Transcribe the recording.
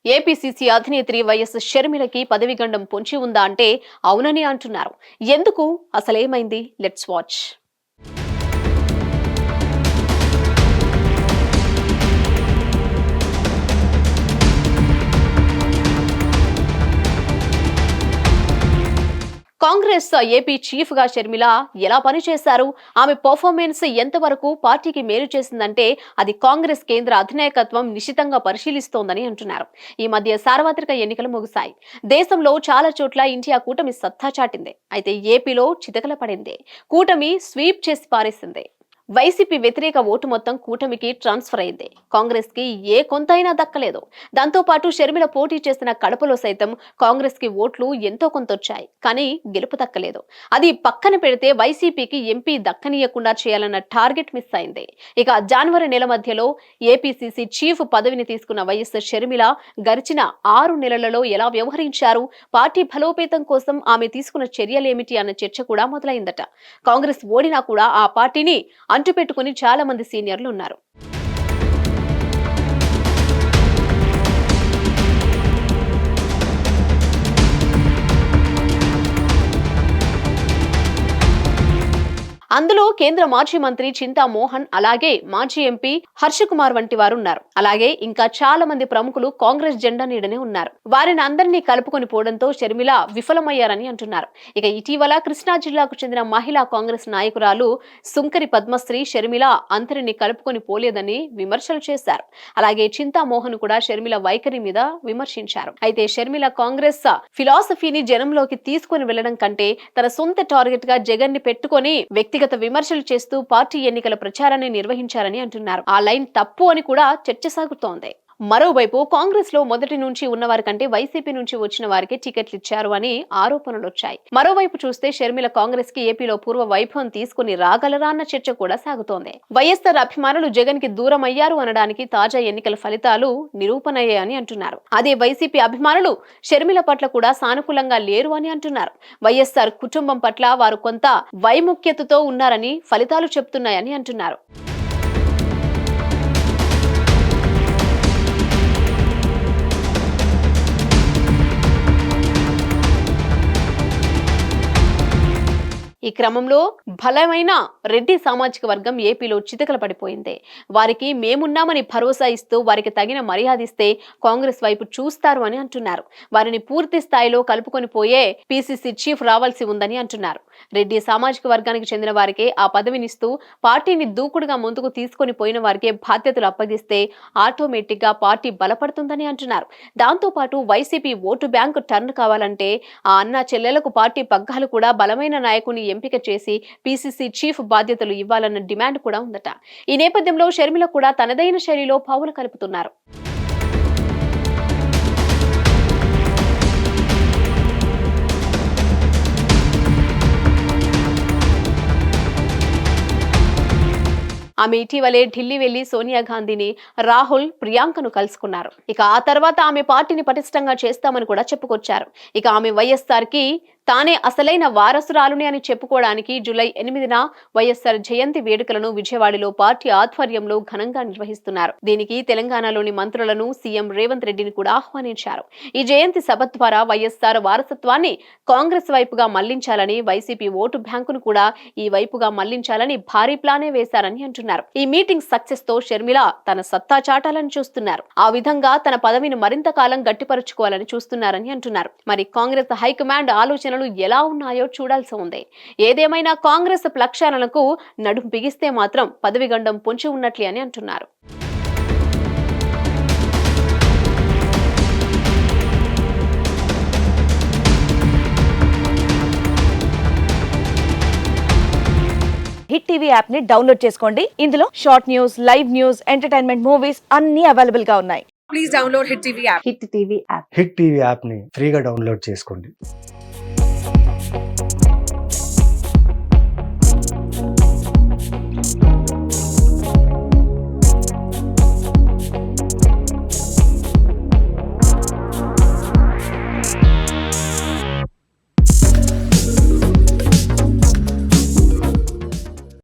APCC అధినేత్రి YS షర్మిలకి పదవి గండం పొంచి ఉందా అంటే అవునని అంటున్నారు. ఎందుకు, అసలేమైంది? Let's watch. Congress AP chief గా షర్మిల ఎలా పనిచేశారు, ఆమె పర్ఫార్మెన్స్ ఎంతవరకు పార్టీకి మేలు చేసిందంటే అది కాంగ్రెస్ కేంద్ర అధినాయకత్వం నిశితంగా పరిశీలిస్తోందని అంటున్నారు. ఈ మధ్య సార్వత్రిక ఎన్నికలు ముగిశాయి. దేశంలో చాలా చోట్ల ఇండియా కూటమి సత్తా చాటింది. అయితే ఏపీలో చితకల పడింది. కూటమి స్వీప్ చేసి పారేసింది. వైసీపీ వ్యతిరేక ఓటు మొత్తం కూటమికి ట్రాన్స్ఫర్ అయింది. కాంగ్రెస్ కి ఏ కొంతైనా దక్కలేదు. దాంతో పాటు షర్మిల పోటీ చేసిన కడపలో సైతం కాంగ్రెస్ కి ఓట్లు ఎంతో కొంత వచ్చాయి, కానీ గెలుపు దక్కలేదు. అది పక్కన పెడితే వైసీపీకి ఎంపీ దక్కనీయకుండా చేయాలన్న టార్గెట్ మిస్ అయింది. ఇక జనవరి నెల మధ్యలో ఏపీసీసీ చీఫ్ పదవిని తీసుకున్న వైఎస్ షర్మిల గడిచిన 6 నెలలలో ఎలా వ్యవహరించారు, పార్టీ బలోపేతం కోసం ఆమె తీసుకున్న చర్యలేమిటి అన్న చర్చ కూడా మొదలైందట. కాంగ్రెస్ ఓడినా కూడా ఆ పార్టీని అంటుపెట్టుకుని చాలా మంది సీనియర్లు ఉన్నారు. అందులో కేంద్ర మాజీ మంత్రి చింతా మోహన్, అలాగే మాజీ ఎంపీ హర్ష కుమార్ వంటి వారు ఉన్నారు. అలాగే ఇంకా చాలా మంది ప్రముఖులు కాంగ్రెస్ జెండా నీడనే ఉన్నారు. వారిని అందరినీ కలుపుకొని పోవడంతో షర్మిల విఫలమయ్యారని అంటున్నారు. ఇక ఇటీవల కృష్ణా జిల్లాకు చెందిన మహిళా కాంగ్రెస్ నాయకురాలు సుంకరి పద్మశ్రీ షర్మిల అందరినీ కలుపుకొని పోలేదని విమర్శలు చేశారు. అలాగే చింతా మోహన్ కూడా షర్మిల వైఖరి మీద విమర్శించారు. అయితే షర్మిల కాంగ్రెస్ ఫిలాసఫీని జనంలోకి తీసుకుని వెళ్లడం కంటే తన సొంత టార్గెట్ గా జగన్ ని పెట్టుకుని వ్యక్తిగత విమర్శలు చేస్తూ పార్టీ ఎన్నికల ప్రచారాన్ని నిర్వహించారని అంటున్నారు. ఆ లైన్ తప్పు అని కూడా చర్చ సాగుతోంది. మరోవైపు కాంగ్రెస్ లో మొదటి నుంచి ఉన్నవారి కంటే వైసీపీ నుంచి వచ్చిన వారికి టికెట్లు ఇచ్చారు అని ఆరోపణలు వచ్చాయి. మరోవైపు చూస్తే షర్మిల కాంగ్రెస్ కి ఏపీలో పూర్వ వైభవం తీసుకుని రాగలరా అన్న చర్చ కూడా సాగుతోంది. వైఎస్ఆర్ అభిమానులు జగన్ కి దూరం అయ్యారు అనడానికి తాజా ఎన్నికల ఫలితాలు నిరూపణయ్యాయని అంటున్నారు. అదే వైసీపీ అభిమానులు షర్మిల పట్ల కూడా సానుకూలంగా లేరు అని అంటున్నారు. వైఎస్ఆర్ కుటుంబం పట్ల వారు కొంత వైముఖ్యతతో ఉన్నారని ఫలితాలు చెప్తున్నాయని అంటున్నారు. ఈ క్రమంలో బలమైన రెడ్డి సామాజిక వర్గం ఏపీలో చితకల పడిపోయింది. వారికి మేమున్నామని భరోసా ఇస్తూ వారికి తగిన మర్యాద ఇస్తే కాంగ్రెస్ వైపు చూస్తారు అని అంటున్నారు. వారిని పూర్తి స్థాయిలో కలుపుకొని పోయే పీసీసీ చీఫ్ రావాల్సి ఉందని అంటున్నారు. రెడ్డి సామాజిక వర్గానికి చెందిన వారికే ఆ పదవినిస్తూ పార్టీని దూకుడుగా ముందుకు తీసుకొని పోయిన వారికే బాధ్యతలు అప్పగిస్తే ఆటోమేటిక్ గా పార్టీ బలపడుతుందని అంటున్నారు. దాంతో పాటు వైసీపీ ఓటు బ్యాంకు టర్న్ కావాలంటే ఆ అన్నా చెల్లెలకు పార్టీ పగ్గాలు కూడా బలమైన నాయకుని ఎంపిక చేసి పీసీసీ చీఫ్ బాధ్యతలు ఇవ్వాలన్న డిమాండ్ కూడా ఉందట. ఈ నేపథ్యంలో షర్మిల కూడా తనదైన శైలిలో పావులు కలుపుతున్నారు. ఆమె ఇటీవలే ఢిల్లీ వెళ్లి సోనియా గాంధీని, రాహుల్, ప్రియాంకను కలుసుకున్నారు. ఇక ఆ తర్వాత ఆమె పార్టీని పటిష్టంగా చేస్తామని కూడా చెప్పుకొచ్చారు. ఇక ఆమె వైఎస్ఆర్ కి తానే అసలైన వారసురాలుని అని చెప్పుకోవడానికి జూలై 8న వైఎస్ఆర్ జయంతి వేడుకలను విజయవాడలో పార్టీ ఆధ్వర్యంలో ఘనంగా నిర్వహిస్తున్నారు. దీనికి తెలంగాణలోని మంత్రులను సీఎం రేవంత్ రెడ్డిని కూడా ఆహ్వానించారు. ఈ జయంతి సభ ద్వారా వైఎస్ఆర్ వారసత్వాన్ని కాంగ్రెస్ వైపుగా మళ్లించాలని, వైసీపీ ఓటు బ్యాంకును కూడా ఈ వైపుగా మళ్లించాలని భారీ ప్లానే వేశారని అంటున్నారు. ఈ మీటింగ్ సక్సెస్ తో షర్మిల తన సత్తా చాటాలని చూస్తున్నారు. ఆ విధంగా తన పదవిని మరింత కాలం గట్టిపరుచుకోవాలని చూస్తున్నారని అంటున్నారు. మరి కాంగ్రెస్ హైకమాండ్ ఆలోచన ఎలా ఉన్నాయో చూడాల్సి ఉంది. ఏదేమైనా కాంగ్రెస్ ప్రక్షాళనకు నడుం బిగిస్తే మాత్రం పదవి గండం పొంచి ఉన్నట్లే అని అంటున్నారు. హిట్ టీవీ యాప్ ని డౌన్లోడ్ చేసుకోండి. ఇందులో short news, live news, entertainment movies అన్ని అవైలబుల్ గా ఉన్నాయి. Please download Hit TV app. Hit TV app hit TV యాప్ని ఫ్రీగా డౌన్లోడ్ చేసుకోండి.